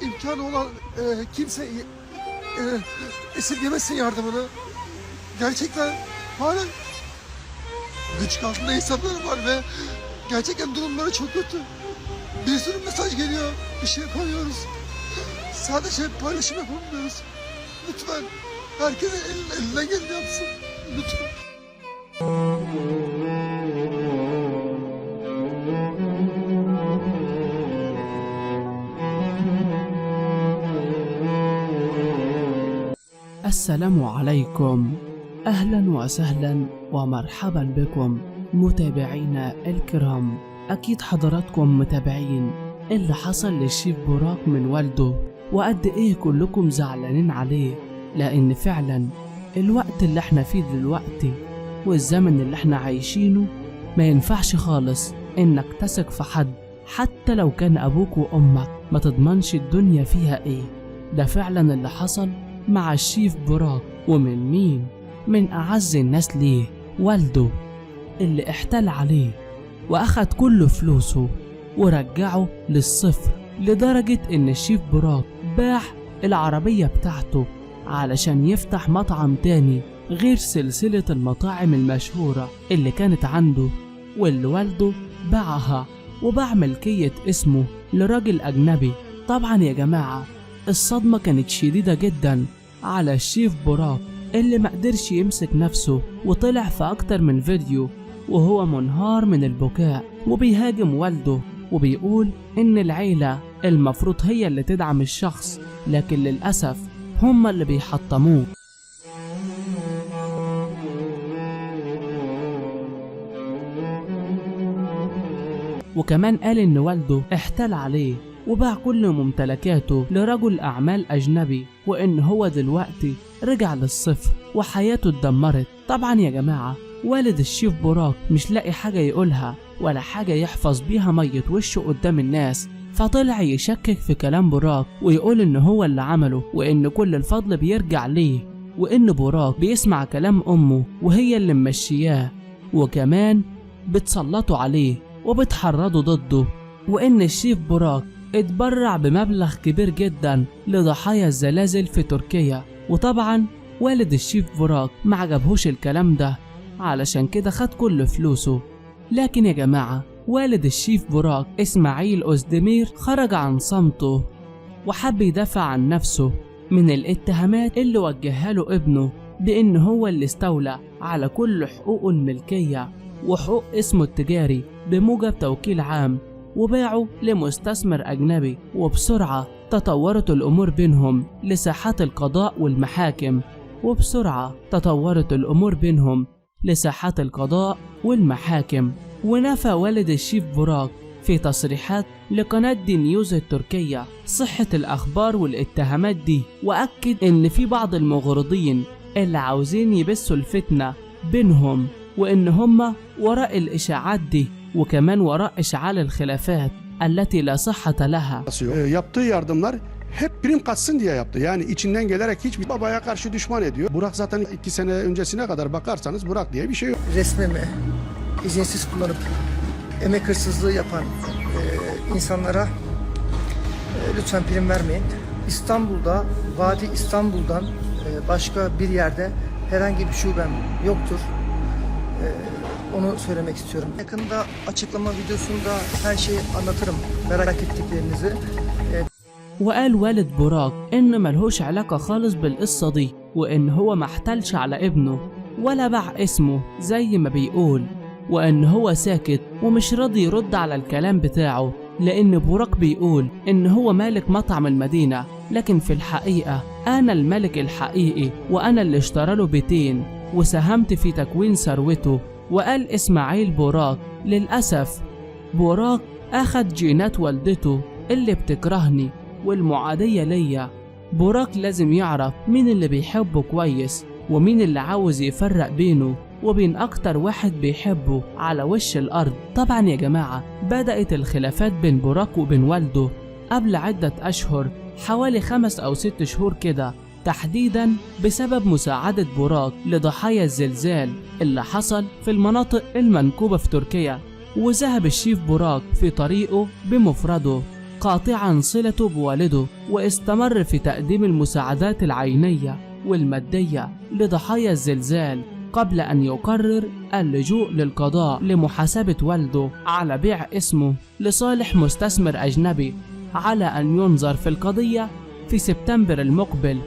imkanı olan kimse esirgemesin yardımını. Gerçekten hala güç altında insanlar var ve gerçekten durumları çok kötü. Bir sürü mesaj geliyor, bir şey yapamıyoruz. Sadece paylaşım yapamıyoruz. Lütfen herkes elinden geleni yapsın. Lütfen. السلام عليكم. أهلا وسهلا ومرحبا بكم متابعينا الكرام. أكيد حضراتكم متابعين اللي حصل للشيف براك من والده، وقد إيه كلكم زعلانين عليه، لأن فعلا الوقت اللي احنا فيه دلوقتي والزمن اللي احنا عايشينه ما ينفعش خالص إنك تثق في حد، حتى لو كان أبوك وأمك، ما تضمنش الدنيا فيها إيه. ده فعلا اللي حصل مع الشيف براك. ومن مين؟ من أعز الناس ليه، والده اللي احتال عليه وأخد كل فلوسه ورجعه للصفر، لدرجة إن الشيف براك باع العربية بتاعته علشان يفتح مطعم تاني غير سلسلة المطاعم المشهورة اللي كانت عنده، واللي والده باعها وباع ملكية اسمه لراجل أجنبي. طبعا يا جماعة الصدمة كانت شديدة جدا على الشيف براك، اللي مقدرش يمسك نفسه وطلع في أكتر من فيديو وهو منهار من البكاء وبيهاجم والده وبيقول إن العيلة المفروض هي اللي تدعم الشخص، لكن للأسف هم اللي بيحطموه. وكمان قال إن والده احتال عليه وباع كل ممتلكاته لرجل أعمال أجنبي، وإن هو دلوقتي رجع للصفر وحياته اتدمرت. طبعا يا جماعة والد الشيف براك مش لاقي حاجة يقولها ولا حاجة يحفظ بيها مية وشه قدام الناس، فطلع يشكك في كلام براك ويقول إن هو اللي عمله وإن كل الفضل بيرجع ليه، وإن براك بيسمع كلام أمه وهي اللي ممشياه، وكمان بتسلطوا عليه وبتحرضوا ضده، وإن الشيف براك اتبرع بمبلغ كبير جدا لضحايا الزلازل في تركيا. وطبعا والد الشيف براك ما عجبهوش الكلام ده، علشان كده خد كل فلوسه. لكن يا جماعة والد الشيف براك إسماعيل أوزدمير خرج عن صمته وحب يدافع عن نفسه من الاتهامات اللي وجهها له ابنه بإن هو اللي استولى على كل حقوقه الملكية وحقوق اسمه التجاري بموجب توكيل عام، وباعه لمستثمر أجنبي. وبسرعة تطورت الأمور بينهم لساحات القضاء والمحاكم، ونفى والد الشيف براك في تصريحات لقناة دي نيوز التركية صحة الأخبار والاتهامات دي، وأكد إن في بعض المغرضين اللي عاوزين يبثوا الفتنة بينهم، وإن هم وراء الإشاعات دي وكمان وراء إشعال الخلافات التي لا صحة لها. Yaptığı yardımlar hep prim katsın diye yaptı. Yani içinden gelerek hiçbir babaya karşı düşman ediyor. Burak zaten 2 sene öncesine kadar bakarsanız Burak diye bir şey yok. Resmimi izinsiz kullanıp emek hırsızlığı yapan insanlara lütfen prim vermeyin. İstanbul'da, Vadi İstanbul'dan başka bir yerde herhangi bir şubem yoktur. Onu söylemek istiyorum. Yakında açıklama videosunda her şeyi anlatırım, merak ettiklerinizi. وقال والد براك إن ملهوش علاقة خالص بالقصة دي، وإن هو ما احتلش على ابنه ولا باع اسمه زي ما بيقول، وإن هو ساكت ومش راضي يرد على الكلام بتاعه، لأن براك بيقول إن هو مالك مطعم المدينة، لكن في الحقيقة أنا الملك الحقيقي وأنا اللي اشترى له بيتين وساهمت في تكوين ثروته. وقال إسماعيل براك للأسف براك أخد جينات والدته اللي بتكرهني والمعادية ليا. براك لازم يعرف مين اللي بيحبه كويس ومين اللي عاوز يفرق بينه وبين أكتر واحد بيحبه على وش الأرض. طبعا يا جماعة بدأت الخلافات بين براك وبين والده قبل عدة أشهر، حوالي 5 أو 6 شهور كده، تحديدا بسبب مساعدة براك لضحايا الزلزال اللي حصل في المناطق المنكوبة في تركيا. وذهب الشيف براك في طريقه بمفرده قاطعا صلته بوالده، واستمر في تقديم المساعدات العينية والمادية لضحايا الزلزال قبل أن يقرر اللجوء للقضاء لمحاسبة والده على بيع اسمه لصالح مستثمر أجنبي، على أن ينظر في القضية في سبتمبر المقبل.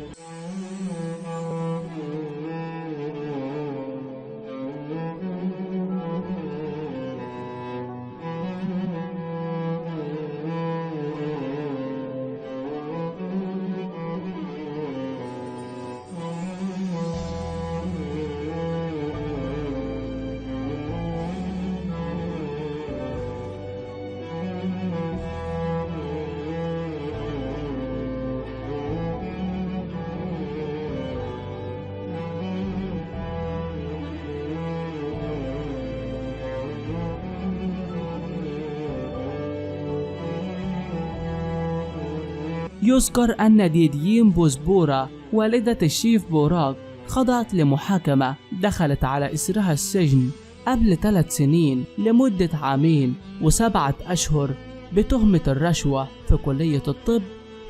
يذكر أن ديديين بوزبورة والدة الشيف بوراق خضعت لمحاكمة دخلت على إثرها السجن قبل 3 سنين لمدة 2 و7 أشهر بتهمة الرشوة في كلية الطب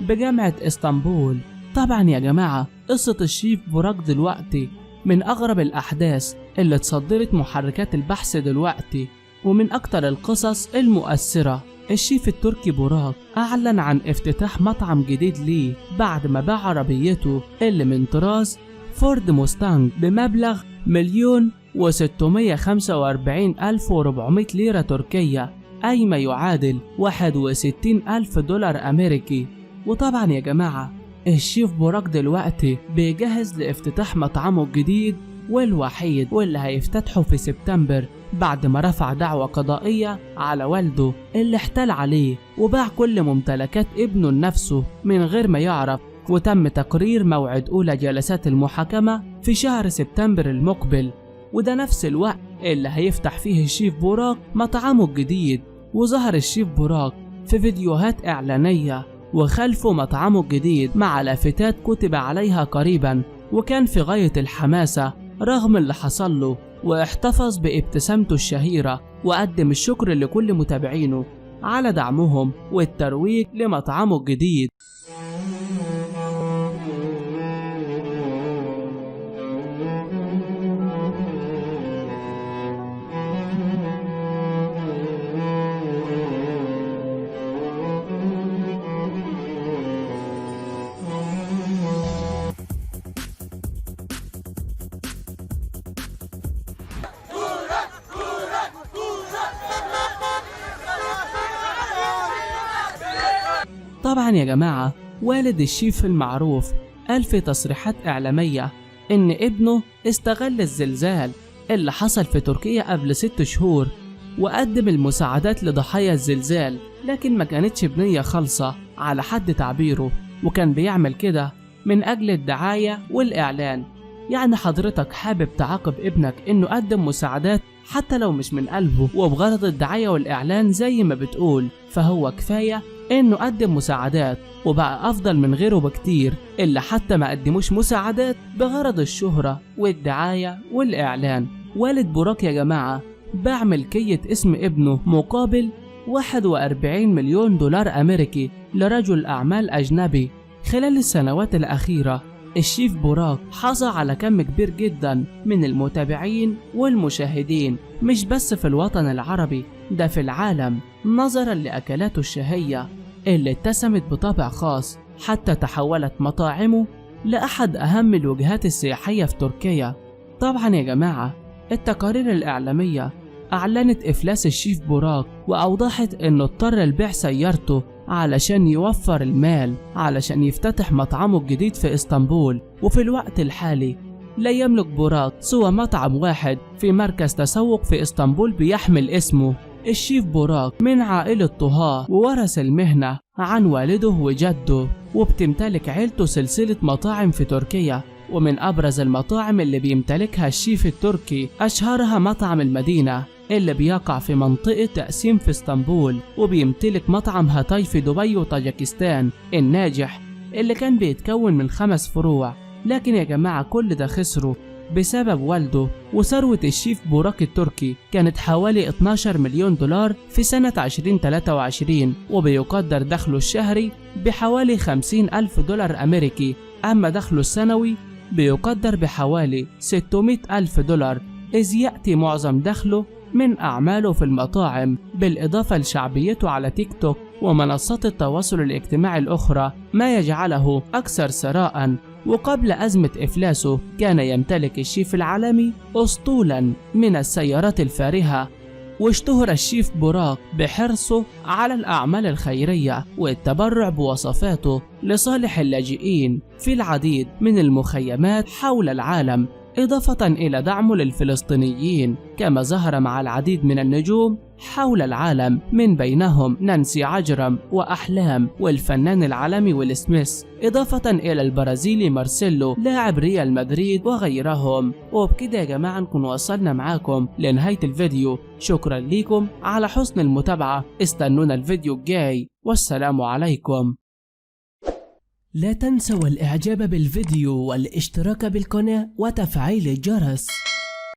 بجامعة اسطنبول. طبعا يا جماعة قصة الشيف بوراق دلوقتي من أغرب الأحداث اللي تصدرت محركات البحث دلوقتي، ومن أكتر القصص المؤثرة. الشيف التركي بوراق أعلن عن افتتاح مطعم جديد ليه بعد ما باع عربيته اللي من طراز فورد موستانج بمبلغ 1,645,400 ليرة تركية، أي ما يعادل 61,000 دولار أمريكي. وطبعا يا جماعة الشيف بوراق دلوقتي بيجهز لافتتاح مطعمه الجديد والوحيد واللي هيفتتحه في سبتمبر، بعد ما رفع دعوى قضائية على والده اللي احتال عليه وباع كل ممتلكات ابنه لنفسه من غير ما يعرف. وتم تقرير موعد أولى جلسات المحاكمة في شهر سبتمبر المقبل، وده نفس الوقت اللي هيفتح فيه الشيف بوراق مطعمه الجديد. وظهر الشيف بوراق في فيديوهات إعلانية وخلفه مطعمه الجديد مع لافتات كتب عليها قريبا، وكان في غاية الحماسة رغم اللي حصل له، واحتفظ بابتسامته الشهيرة وقدم الشكر لكل متابعينه على دعمهم والترويج لمطعمه الجديد. طبعا يا جماعة والد الشيف المعروف قال في تصريحات إعلامية إن ابنه استغل الزلزال اللي حصل في تركيا قبل 6 شهور وقدم المساعدات لضحايا الزلزال، لكن ما كانتش بنية خالصة على حد تعبيره، وكان بيعمل كده من أجل الدعاية والإعلان. يعني حضرتك حابب تعاقب ابنك إنه قدم مساعدات حتى لو مش من قلبه وبغرض الدعاية والإعلان زي ما بتقول، فهو كفاية إنه قدم مساعدات وبقى أفضل من غيره بكتير اللي حتى ما قدموش مساعدات بغرض الشهرة والدعاية والإعلان. والد بوراق يا جماعة باع ملكية اسم ابنه مقابل 41 مليون دولار أمريكي لرجل أعمال أجنبي. خلال السنوات الأخيرة الشيف بوراق حظى على كم كبير جدا من المتابعين والمشاهدين، مش بس في الوطن العربي، ده في العالم، نظرا لأكلاته الشهية اللي اتسمت بطابع خاص، حتى تحولت مطاعمه لأحد أهم الوجهات السياحية في تركيا. طبعا يا جماعة التقارير الإعلامية أعلنت إفلاس الشيف بوراق، وأوضحت إنه اضطر لبيع سيارته علشان يوفر المال علشان يفتتح مطعمه الجديد في اسطنبول. وفي الوقت الحالي لا يملك بوراق سوى مطعم واحد في مركز تسوق في اسطنبول بيحمل اسمه. الشيف بوراق من عائلة طه وورث المهنة عن والده وجده، وبتمتلك عيلته سلسلة مطاعم في تركيا، ومن أبرز المطاعم اللي بيمتلكها الشيف التركي أشهرها مطعم المدينة اللي بيقع في منطقة تقسيم في اسطنبول، وبيمتلك مطعم هاتاي في دبي وطاجكستان الناجح اللي كان بيتكون من 5 فروع. لكن يا جماعة كل ده خسره بسبب والده. وثروة الشيف بوراك التركي كانت حوالي 12 مليون دولار في سنة 2023، وبيقدر دخله الشهري بحوالي 50 ألف دولار أمريكي. أما دخله السنوي بيقدر بحوالي 600 ألف دولار، إذ يأتي معظم دخله من أعماله في المطاعم، بالإضافة لشعبيته على تيك توك ومنصات التواصل الاجتماعي الأخرى، ما يجعله أكثر ثراء. وقبل أزمة إفلاسه كان يمتلك الشيف العالمي أسطولا من السيارات الفارهة. واشتهر الشيف بوراك بحرصه على الأعمال الخيرية والتبرع بوصفاته لصالح اللاجئين في العديد من المخيمات حول العالم، إضافة إلى دعمه للفلسطينيين، كما ظهر مع العديد من النجوم حول العالم، من بينهم نانسي عجرم وأحلام والفنان العالمي ويل سميث، إضافة إلى البرازيلي مارسيلو لاعب ريال مدريد وغيرهم. وبكده يا جماعة نكون وصلنا معاكم لنهاية الفيديو. شكرا لكم على حسن المتابعة، استنونا الفيديو الجاي، والسلام عليكم. لا تنسوا الإعجاب بالفيديو والاشتراك بالقناة وتفعيل الجرس.